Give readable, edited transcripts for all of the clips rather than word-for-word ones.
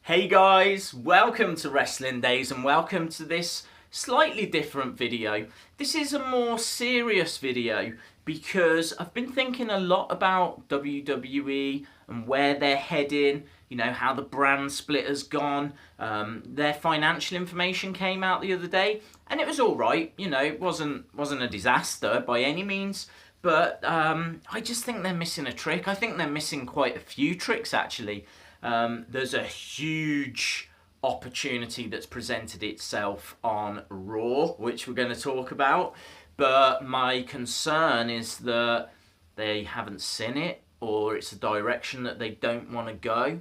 Hey guys, welcome to Wrestling Days and welcome to this slightly different video. This is a more serious video because I've been thinking a lot about WWE and where they're heading, you know, how the brand split has gone. Their financial information came out the other day and it was alright, you know, it wasn't a disaster by any means. But I just think they're missing a trick. I think they're missing quite a few tricks actually. There's a huge opportunity that's presented itself on Raw, which we're going to talk about. But my concern is that they haven't seen it, or it's a direction that they don't want to go.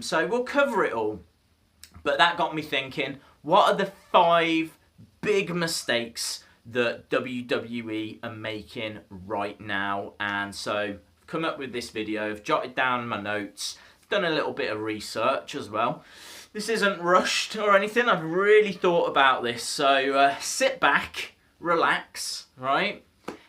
So we'll cover it all. But that got me thinking, what are the 5 big mistakes that WWE are making right now? And so I've come up with this video, I've jotted down my notes, done a little bit of research as well. This isn't rushed or anything, I've really thought about this. So sit back, relax, right?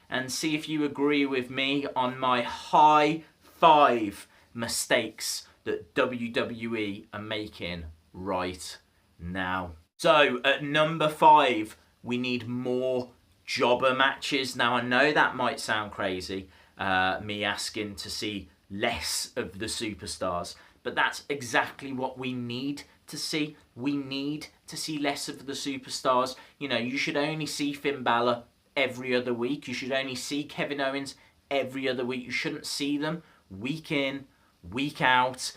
And see if you agree with me on my high 5 mistakes that WWE are making right now. So at number 5, we need more jobber matches. Now I know that might sound crazy, me asking to see less of the superstars, but that's exactly what we need to see. We need to see less of the superstars. You know, you should only see Finn Balor every other week. You should only see Kevin Owens every other week. You shouldn't see them week in, week out,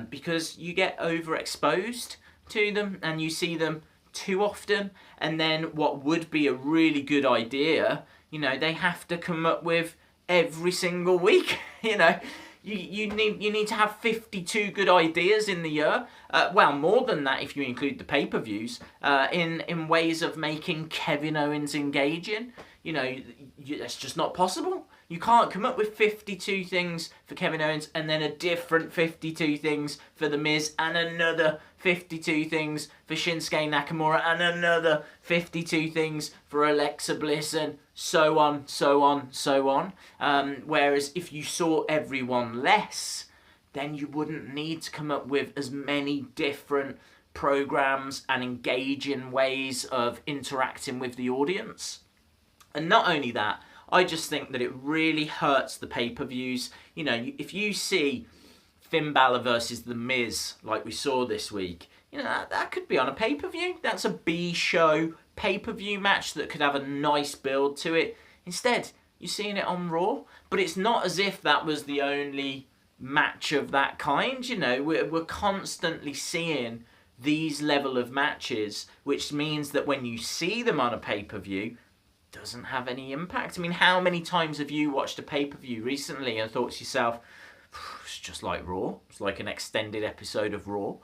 because you get overexposed to them and you see them too often. And then what would be a really good idea, you know, they have to come up with every single week. You know, you need to have 52 good ideas in the year. Well, more than that if you include the pay-per-views, in ways of making Kevin Owens engaging. You know, that's just not possible. You can't come up with 52 things for Kevin Owens and then a different 52 things for The Miz and another 52 things for Shinsuke Nakamura and another 52 things for Alexa Bliss and so on, so on, so on. Whereas if you saw everyone less, then you wouldn't need to come up with as many different programs and engaging ways of interacting with the audience. And not only that, I just think that it really hurts the pay-per-views. You know, if you see Finn Balor versus The Miz, like we saw this week, you know, that could be on a pay-per-view. That's a B-show pay-per-view match that could have a nice build to it. Instead, you're seeing it on Raw. But it's not as if that was the only match of that kind. You know, we're constantly seeing these level of matches, which means that when you see them on a pay-per-view, doesn't have any impact. I mean, how many times have you watched a pay-per-view recently and thought to yourself, it's just like Raw, it's like an extended episode of Raw?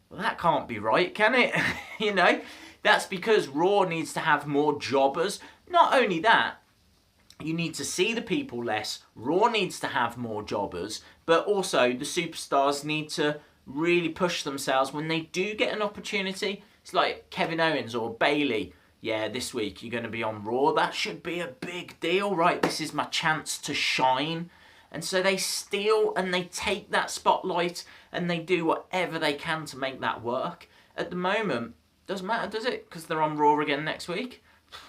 Well, that can't be right, can it? You know, that's because Raw needs to have more jobbers. Not only that, you need to see the people less. Raw needs to have more jobbers, but also the superstars need to really push themselves when they do get an opportunity. It's like Kevin Owens or Bayley. Yeah, this week you're going to be on Raw. That should be a big deal, right? This is my chance to shine. And so they steal and they take that spotlight and they do whatever they can to make that work. At the moment, doesn't matter, does it? Because they're on Raw again next week.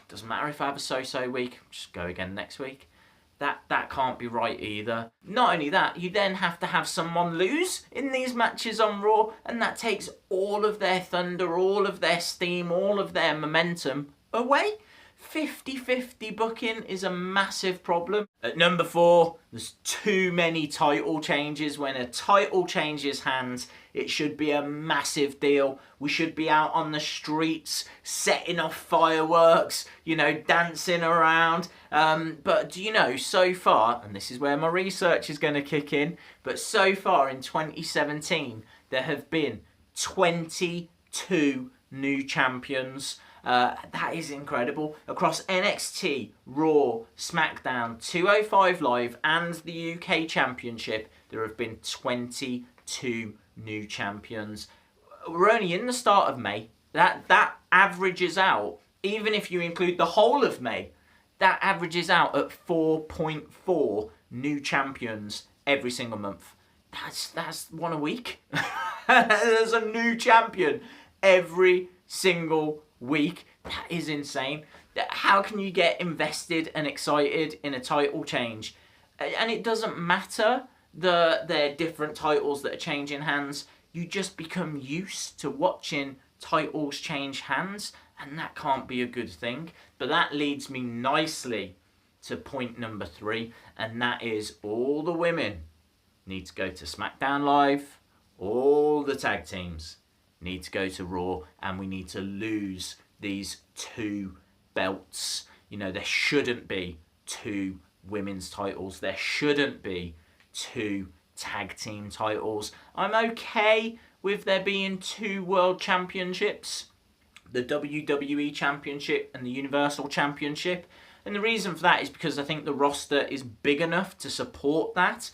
Doesn't matter if I have a so-so week. Just go again next week. That can't be right either. Not only that, you then have to have someone lose in these matches on Raw, and that takes all of their thunder, all of their steam, all of their momentum away. 50-50 booking is a massive problem. At number 4, there's too many title changes. When a title changes hands, it should be a massive deal. We should be out on the streets, setting off fireworks, you know, dancing around. But, you know, so far, and this is where my research is going to kick in, but so far in 2017, there have been 22 new champions. That is incredible. Across NXT, Raw, SmackDown, 205 Live and the UK Championship, there have been 22 new champions. We're only in the start of May. That averages out, even if you include the whole of May, that averages out at 4.4 new champions every single month. That's one a week. There's a new champion every single week. That is insane. How can you get invested and excited in a title change? And it doesn't matter they're different titles that are changing hands. You just become used to watching titles change hands, and that can't be a good thing. But that leads me nicely to point number 3, and that is all the women need to go to SmackDown Live, all the tag teams need to go to Raw, and we need to lose these 2 belts. You know, there shouldn't be 2 women's titles. There shouldn't be 2 tag team titles. I'm okay with there being 2 world championships, the WWE Championship and the Universal Championship. And the reason for that is because I think the roster is big enough to support that,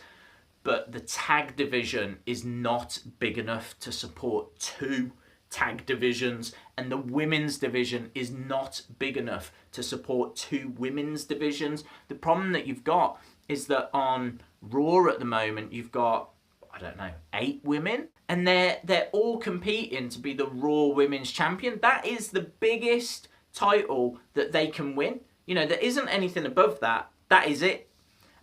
but the tag division is not big enough to support 2 tag divisions, and the women's division is not big enough to support 2 women's divisions. The problem that you've got is that on Raw at the moment, you've got, I don't know, 8 women, and they're all competing to be the Raw Women's Champion. That is the biggest title that they can win. You know, there isn't anything above that. That is it.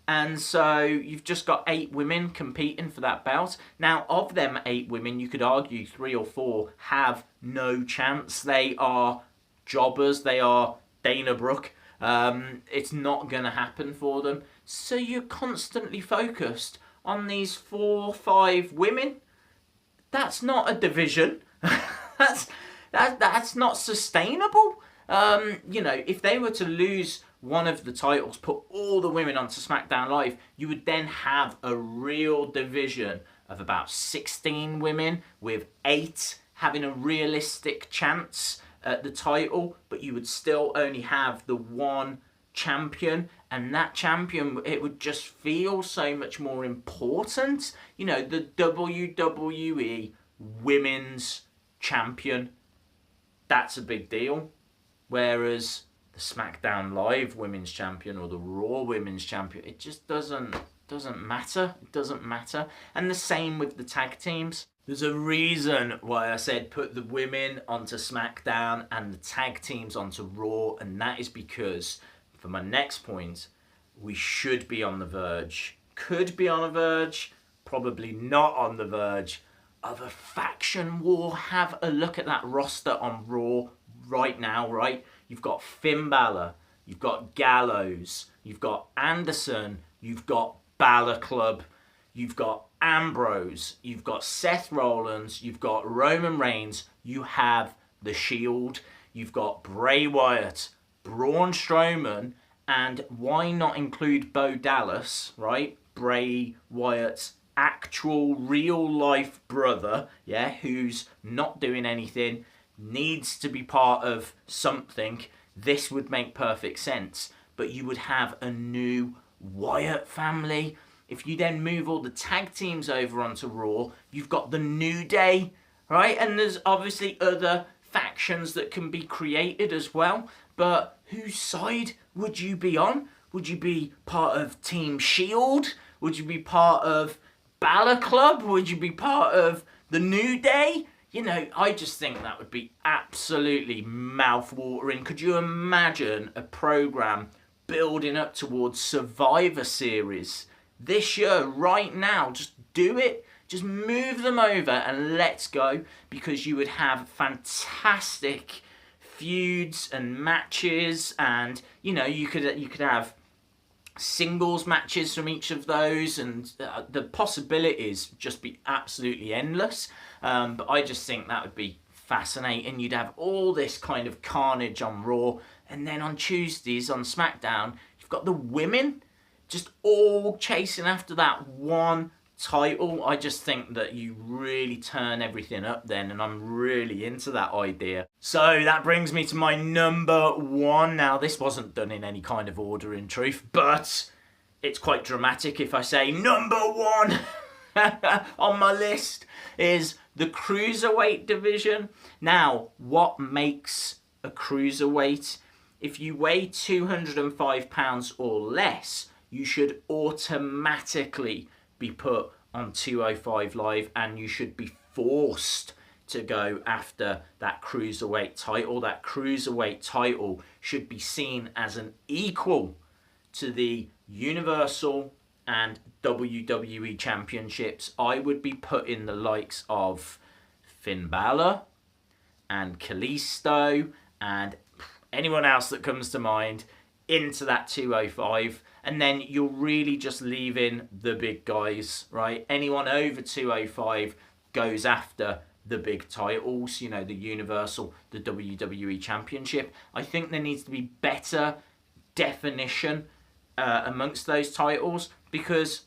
And so you've just got 8 women competing for that belt. Now, of them 8 women, you could argue 3 or 4 have no chance. They are jobbers. They are Dana Brooke. It's not going to happen for them. So you're constantly focused on these 4 or 5 women. That's not a division. That's not sustainable. You know, if they were to lose one of the titles, put all the women onto SmackDown Live, you would then have a real division of about 16 women, with 8 having a realistic chance at the title, but you would still only have the 1 champion, and that champion, it would just feel so much more important. You know, the WWE Women's Champion, that's a big deal. Whereas the SmackDown Live Women's Champion or the Raw Women's Champion, it just doesn't matter. It doesn't matter. And the same with the tag teams. There's a reason why I said put the women onto SmackDown and the tag teams onto Raw, and that is because, for my next point, we should be on the verge, could be on the verge, probably not on the verge, of a faction war. Have a look at that roster on Raw right now, right? You've got Finn Balor, you've got Gallows, you've got Anderson, you've got Balor Club, you've got Ambrose, you've got Seth Rollins, you've got Roman Reigns, you have The Shield, you've got Bray Wyatt, Braun Strowman, and why not include Bo Dallas, right? Bray Wyatt's actual real-life brother, yeah, who's not doing anything, needs to be part of something. This would make perfect sense. But you would have a new Wyatt family. If you then move all the tag teams over onto Raw, you've got the New Day, right? And there's obviously other factions that can be created as well. But whose side would you be on? Would you be part of Team Shield? Would you be part of Balor Club? Would you be part of the New Day? You know, I just think that would be absolutely mouth-watering. Could you imagine a program building up towards Survivor Series this year, right now? Just do it. Just move them over and let's go, because you would have fantastic feuds and matches, and you know, you could have singles matches from each of those, and the possibilities just be absolutely endless. But I just think that would be fascinating. You'd have all this kind of carnage on Raw, and then on Tuesdays on SmackDown, you've got the women just all chasing after that 1 title. I just think that you really turn everything up then, and I'm really into that idea. So that brings me to my number 1. Now, this wasn't done in any kind of order in truth, but it's quite dramatic if I say number 1 on my list is the Cruiserweight division. Now, what makes a Cruiserweight? If you weigh 205 pounds or less, you should automatically be put on 205 Live, and you should be forced to go after that cruiserweight title. That cruiserweight title should be seen as an equal to the Universal and WWE Championships. I would be putting the likes of Finn Balor and Kalisto and anyone else that comes to mind into that 205, and then you're really just leaving the big guys, right? Anyone over 205 goes after the big titles, you know, the Universal, the WWE Championship. I think there needs to be better definition amongst those titles, because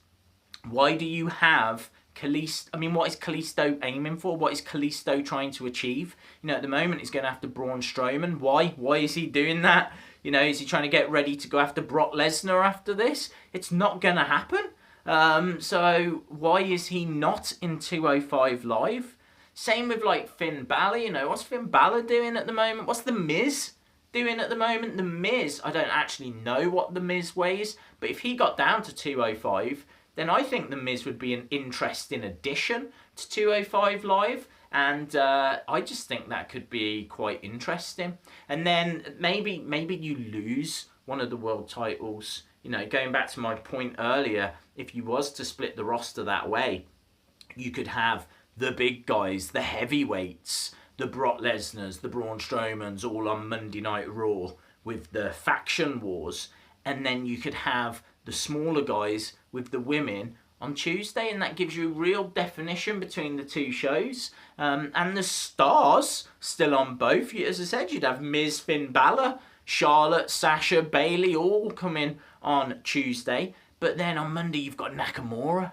why do you have Kalisto? I mean, what is Kalisto aiming for? What is Kalisto trying to achieve? You know, at the moment he's going after Braun Strowman. Why? Why is he doing that? You know, is he trying to get ready to go after Brock Lesnar after this? It's not going to happen. So why is he not in 205 Live? Same with like Finn Balor. You know, what's Finn Balor doing at the moment? What's The Miz doing at the moment? The Miz, I don't actually know what The Miz weighs, but if he got down to 205, then I think The Miz would be an interesting addition to 205 Live. And I just think that could be quite interesting. And then maybe you lose one of the world titles. You know, going back to my point earlier, if you was to split the roster that way, you could have the big guys, the heavyweights, the Brock Lesnars, the Braun Strowmans, all on Monday Night Raw with the faction wars. And then you could have the smaller guys with the women on Tuesday, and that gives you a real definition between the two shows. And the stars still on both. As I said, you'd have Miz, Finn Balor, Charlotte, Sasha, Bayley all coming on Tuesday. But then on Monday you've got Nakamura,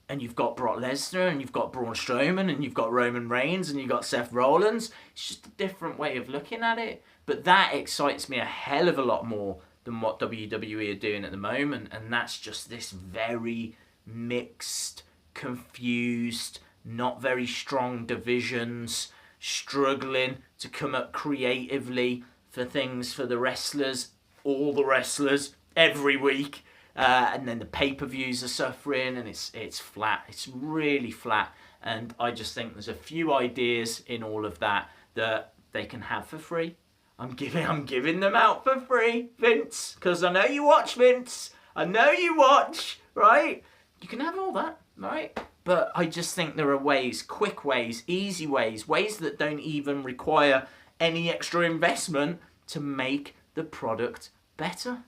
and you've got Brock Lesnar, and you've got Braun Strowman, and you've got Roman Reigns, and you've got Seth Rollins. It's just a different way of looking at it. But that excites me a hell of a lot more than what WWE are doing at the moment. And that's just this very mixed, confused, not very strong divisions, struggling to come up creatively for things for the wrestlers, all the wrestlers, every week. And then the pay-per-views are suffering, and it's flat. It's really flat. And I just think there's a few ideas in all of that that they can have for free. I'm giving them out for free, Vince, because I know you watch, Vince. I know you watch, right? You can have all that, right? But I just think there are ways, quick ways, easy ways, ways that don't even require any extra investment to make the product better.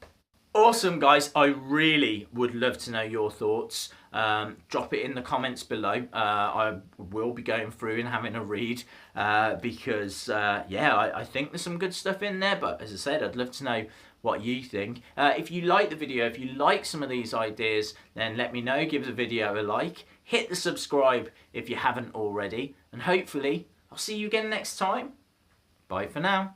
Awesome, guys. I really would love to know your thoughts. Drop it in the comments below. I will be going through and having a read because, I think there's some good stuff in there. But as I said, I'd love to know what you think. If you like the video, if you like some of these ideas, then let me know. Give the video a like. Hit the subscribe if you haven't already. And hopefully, I'll see you again next time. Bye for now.